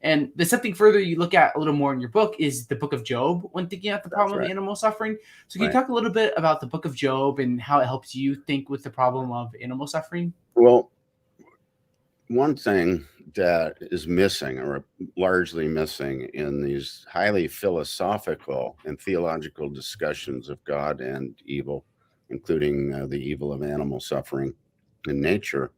And the something further you look at a little more in your book is the book of Job when thinking about the That's problem of right. animal suffering. So can you Right. talk a little bit about the book of Job and how it helps you think with the problem of animal suffering? Well, one thing that is missing, or largely missing, in these highly philosophical and theological discussions of God and evil, including the evil of animal suffering in nature,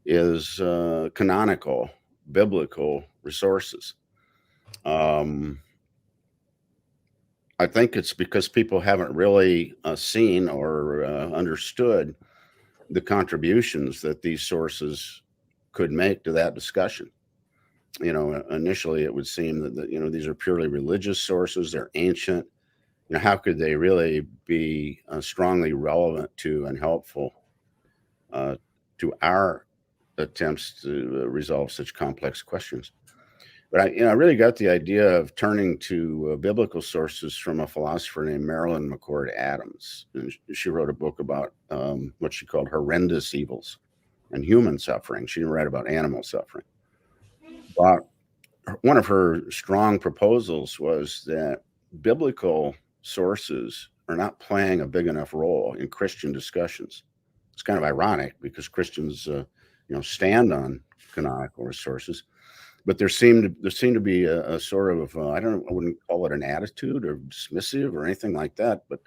is canonical biblical resources. Um, I think it's because people haven't really seen or understood the contributions that these sources could make to that discussion. Initially it would seem that these are purely religious sources. They're ancient. How could they really be strongly relevant to and helpful uh, to our attempts to resolve such complex questions? But I really got the idea of turning to biblical sources from a philosopher named Marilyn McCord Adams. And she wrote a book about what she called horrendous evils and human suffering. She didn't write about animal suffering. But one of her strong proposals was that biblical sources are not playing a big enough role in Christian discussions. It's kind of ironic because Christians, stand on canonical resources, but there seemed to be a sort of I wouldn't call it an attitude or dismissive or anything like that, but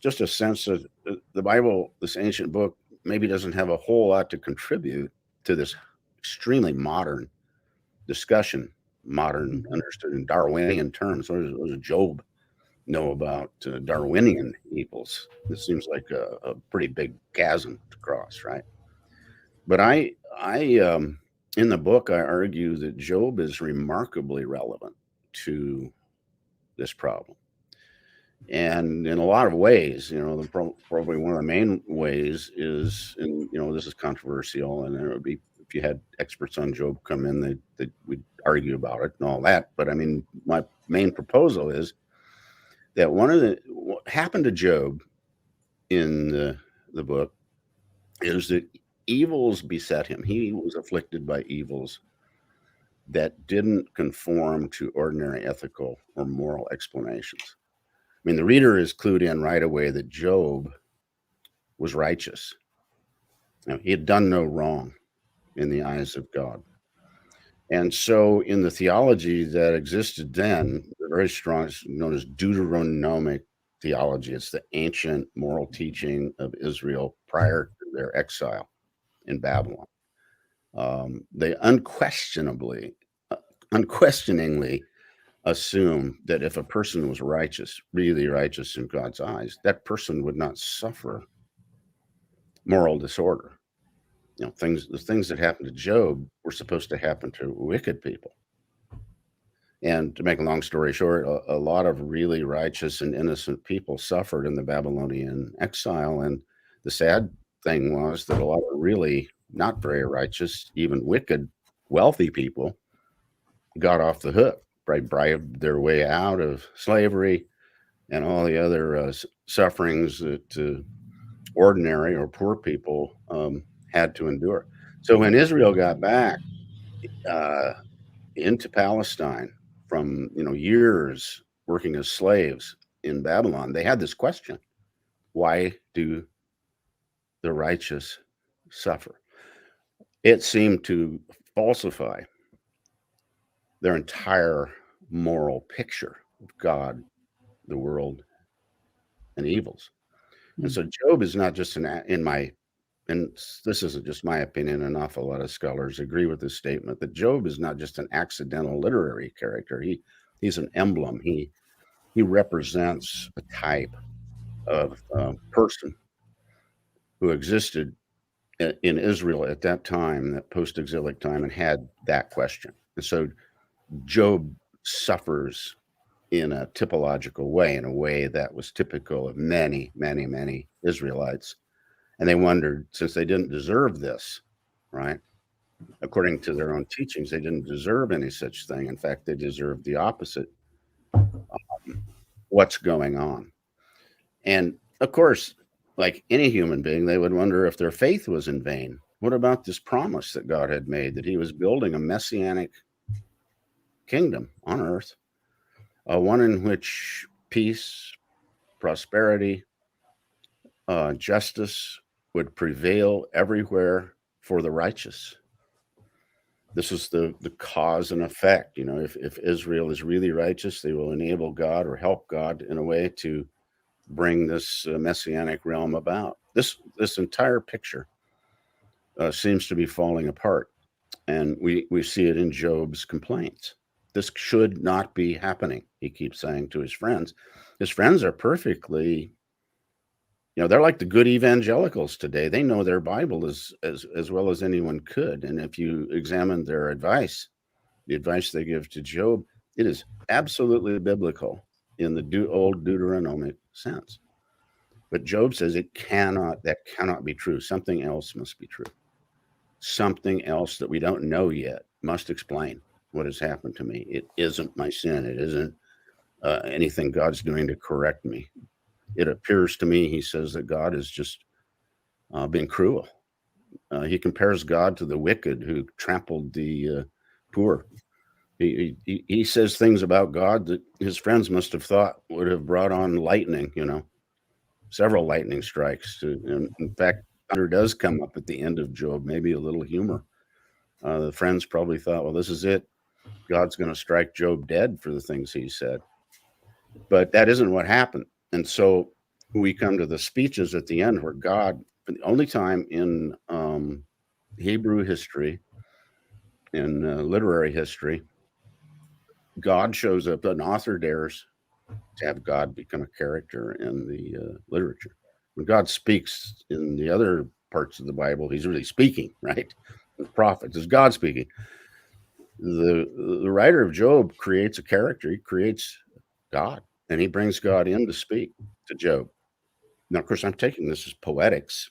just a sense that the Bible, this ancient book, maybe doesn't have a whole lot to contribute to this extremely modern discussion, modern Mhm. understood in Darwinian terms. What does Job know about Darwinian evils? This seems like a pretty big chasm to cross, right? But in the book, I argue that Job is remarkably relevant to this problem. And in a lot of ways, probably one of the main ways is, and this is controversial, and it would be if you had experts on Job come in, they would argue about it and all that. But I mean, my main proposal is that what happened to Job in the book is that evils beset him. He was afflicted by evils that didn't conform to ordinary ethical or moral explanations. I mean, the reader is clued in right away that Job was righteous. He had done no wrong in the eyes of God. And so, in the theology that existed then, very strong, it's known as Deuteronomic theology. It's the ancient moral teaching of Israel prior to their exile in Babylon. They unquestioningly assume that if a person was righteous, really righteous in God's eyes, that person would not suffer moral disorder. The things that happened to Job were supposed to happen to wicked people. And to make a long story short, a lot of really righteous and innocent people suffered in the Babylonian exile. And the sad thing was that a lot of really not very righteous, even wicked, wealthy people got off the hook, bribed their way out of slavery and all the other sufferings that ordinary or poor people had to endure. So when Israel got back uh, into Palestine from years working as slaves in Babylon, they had this question: why do the righteous suffer? It seemed to falsify their entire moral picture of God, the world, and evils. And Mm. so Job is not just and this isn't just my opinion, an awful lot of scholars agree with this statement, that Job is not just an accidental literary character. He's an emblem. He represents a type of person who existed in Israel at that time, that post-exilic time, and had that question. And so Job suffers in a typological way, in a way that was typical of many, many, many Israelites. And they wondered, since they didn't deserve this, right? According to their own teachings, they didn't deserve any such thing. In fact, they deserved the opposite. What's going on? And of course, like any human being, they would wonder if their faith was in vain. What about this promise that God had made that he was building a messianic kingdom on earth, one in which peace, prosperity, justice would prevail everywhere for the righteous? This is the cause and effect. If Israel is really righteous, they will enable God or help God in a way to bring this messianic realm about. This entire picture seems to be falling apart, and we see it in Job's complaints. This should not be happening, he keeps saying to his friends. His friends are perfectly, they're like the good evangelicals today. They know their Bible as well as anyone could. And if you examine their advice, the advice they give to Job, it is absolutely biblical in the old Deuteronomic sense. But Job says that cannot be true. Something else must be true. Something else that we don't know yet must explain what has happened to me. It isn't my sin. It isn't anything God's doing to correct me. It appears to me, he says, that God has just been cruel. He compares God to the wicked who trampled the poor. He says things about God that his friends must have thought would have brought on lightning, several lightning strikes. In fact, thunder does come up at the end of Job, maybe a little humor. The friends probably thought, well, this is it. God's going to strike Job dead for the things he said. But that isn't what happened. And so we come to the speeches at the end where God, for the only time in Hebrew history, in literary history, God shows up. An author dares to have God become a character in the literature. When God speaks in the other parts of the Bible, he's really speaking, right? The prophets is God speaking. The writer of Job creates a character. He creates God, and he brings God in to speak to Job. Now, of course, I'm taking this as poetics.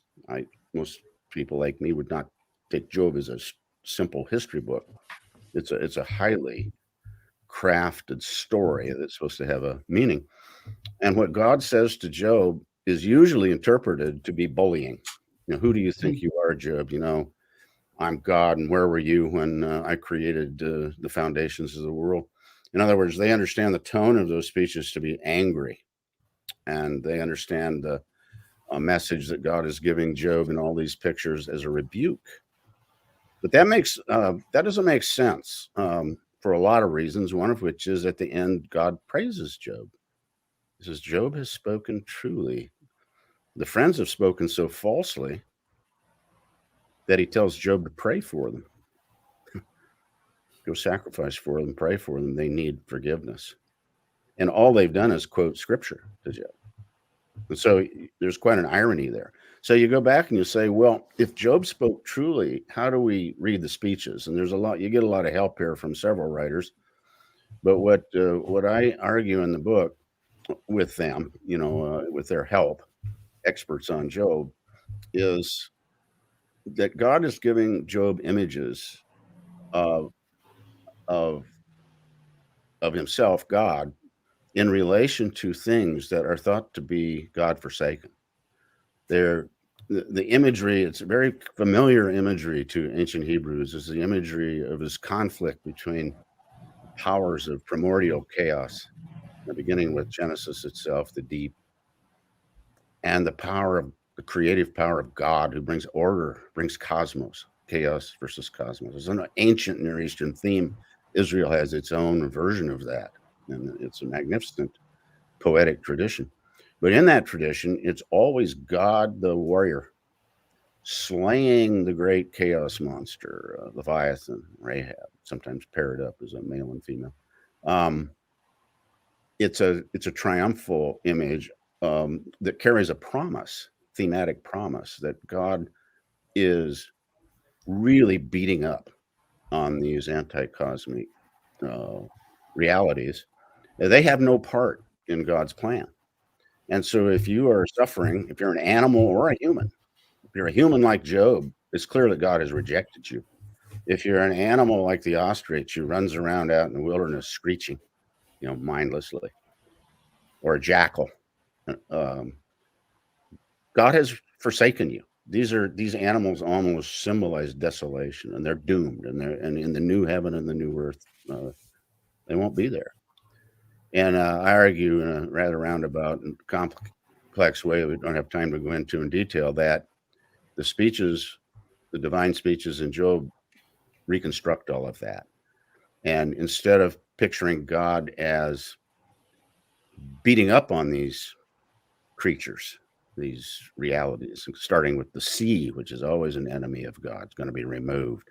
Most people like me would not take Job as a simple history book. It's a highly crafted story that's supposed to have a meaning. And what God says to Job is usually interpreted to be bullying. Who do you think you are, Job? I'm God, and where were you when I created the foundations of the world? In other words, they understand the tone of those speeches to be angry, and they understand the message that God is giving Job in all these pictures as a rebuke. But that doesn't make sense for a lot of reasons, one of which is at the end, God praises Job. He says, Job has spoken truly. The friends have spoken so falsely that he tells Job to pray for them. Go sacrifice for them, pray for them. They need forgiveness. And all they've done is quote scripture to Job. And so there's quite an irony there. So you go back and you say, well, if Job spoke truly, how do we read the speeches? And you get a lot of help here from several writers. But what I argue in the book with them, with their help, experts on Job, is that God is giving Job images of himself, God, in relation to things that are thought to be God-forsaken. The imagery, it's a very familiar imagery to ancient Hebrews, is the imagery of his conflict between powers of primordial chaos, beginning with Genesis itself, the deep, and the creative power of God who brings order, brings cosmos, chaos versus cosmos. It's an ancient Near Eastern theme. Israel has its own version of that, and it's a magnificent poetic tradition. But in that tradition, it's always God the warrior slaying the great chaos monster, Leviathan, Rahab, sometimes paired up as a male and female. It's a triumphal image that carries a promise, thematic promise, that God is really beating up on these anti-cosmic realities. They have no part in God's plan. And so if you are suffering, if you're an animal or a human, if you're a human like Job, it's clear that God has rejected you. If you're an animal like the ostrich who runs around out in the wilderness screeching, mindlessly, or a jackal, God has forsaken you. these animals almost symbolize desolation, and they're doomed, and in the new heaven and the new earth, they won't be there. And I argue in a rather roundabout and complex way we don't have time to go into in detail that the speeches, the divine speeches in Job, reconstruct all of that. And instead of picturing God as beating up on these creatures, these realities, starting with the sea, which is always an enemy of God, is going to be removed.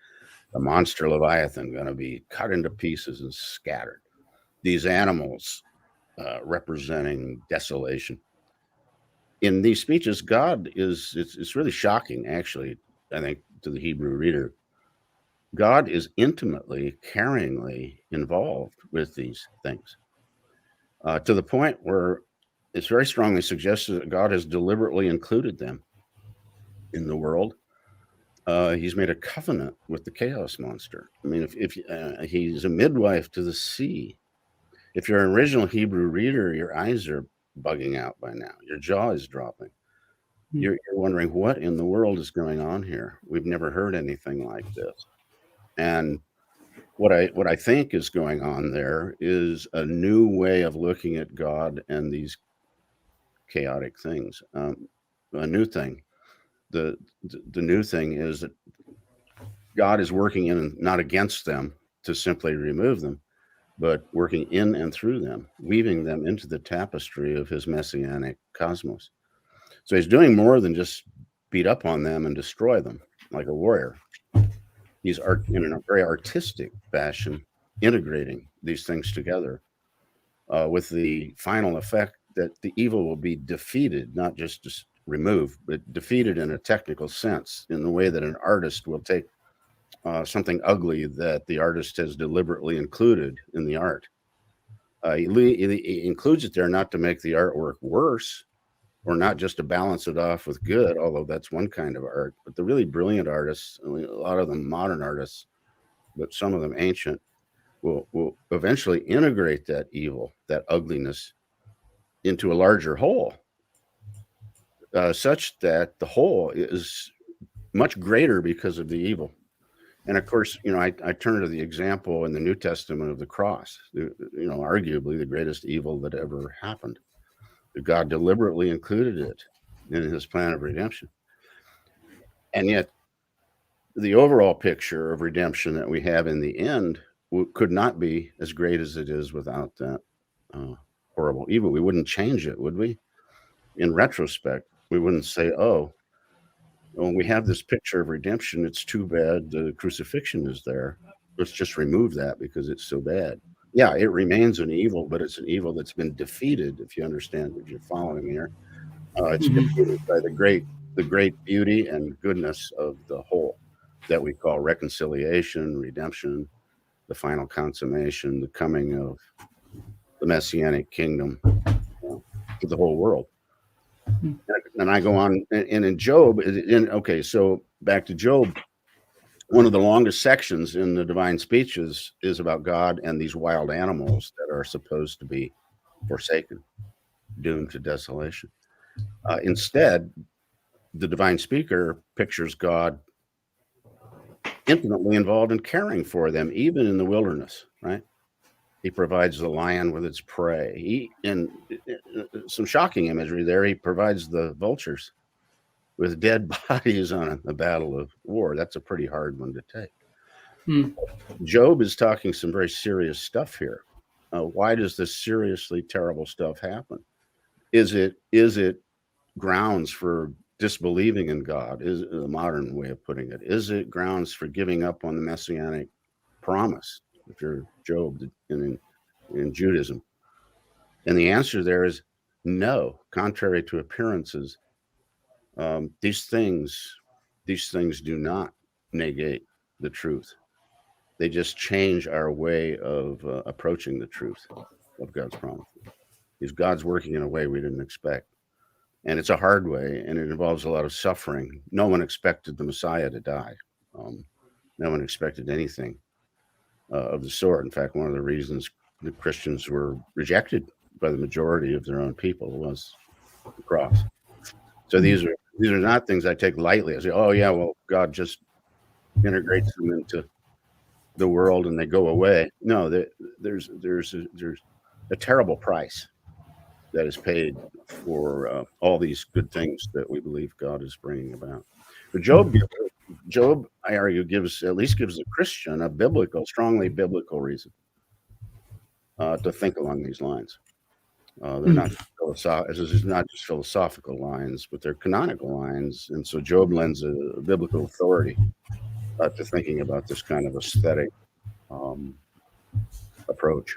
The monster Leviathan going to be cut into pieces and scattered. These animals representing desolation. In these speeches, God is, it's really shocking, actually, I think, to the Hebrew reader. God is intimately, caringly involved with these things, to the point where it's very strongly suggested that God has deliberately included them in the world. He's made a covenant with the chaos monster. I mean, if he's a midwife to the sea. If you're an original Hebrew reader, your eyes are bugging out by now. Your jaw is dropping. You're wondering what in the world is going on here. We've never heard anything like this. And what I think is going on there is a new way of looking at God and these chaotic things. A new thing. The new thing is that God is working in and not against them to simply remove them, but working in and through them, weaving them into the tapestry of his messianic cosmos. So he's doing more than just beat up on them and destroy them like a warrior. He's in a very artistic fashion integrating these things together, with the final effect that the evil will be defeated, not just removed, but defeated in a technical sense, in the way that an artist will take something ugly that the artist has deliberately included in the art. He includes it there not to make the artwork worse, or not just to balance it off with good, although that's one kind of art. But the really brilliant artists, a lot of them modern artists, but some of them ancient, will eventually integrate that evil, that ugliness, into a larger whole, such that the whole is much greater because of the evil. And of course, I turn to the example in the New Testament of the cross, arguably the greatest evil that ever happened. God deliberately included it in his plan of redemption. And yet, the overall picture of redemption that we have in the end could not be as great as it is without that horrible evil. We wouldn't change it, would we? In retrospect, we wouldn't say, oh, when we have this picture of redemption, it's too bad the crucifixion is there. Let's just remove that because it's so bad. Yeah, it remains an evil, but it's an evil that's been defeated, if you understand what you're following here. It's defeated by the great beauty and goodness of the whole that we call reconciliation, redemption, the final consummation, the coming of the messianic kingdom to the whole world. And I go on, and in Job, okay, so back to Job, one of the longest sections in the divine speeches is about God and these wild animals that are supposed to be forsaken, doomed to desolation. Instead, the divine speaker pictures God intimately involved in caring for them, even in the wilderness, right? He provides the lion with its prey. And some shocking imagery there, he provides the vultures with dead bodies on a battle of war. That's a pretty hard one to take. Job is talking some very serious stuff here. Why does this seriously terrible stuff happen? Is it grounds for disbelieving in God? Is a modern way of putting it? Is it grounds for giving up on the messianic promise, if you're Job in Judaism? And the answer there is no. Contrary to appearances, these things do not negate the truth. They just change our way of approaching the truth of God's promise. Because God's working in a way we didn't expect. And it's a hard way, and it involves a lot of suffering. No one expected the Messiah to die. No one expected anything of the sort. In fact, one of the reasons the Christians were rejected by the majority of their own people was the cross. So these are These are not things I take lightly. I say, oh yeah, well, God just integrates them into the world and they go away. No, there's a terrible price that is paid for all these good things that we believe God is bringing about. But Job, I argue, at least gives a Christian a strongly biblical reason to think along these lines. They're not this is not just philosophical lines, but they're canonical lines, and so Job lends a biblical authority to thinking about this kind of aesthetic approach.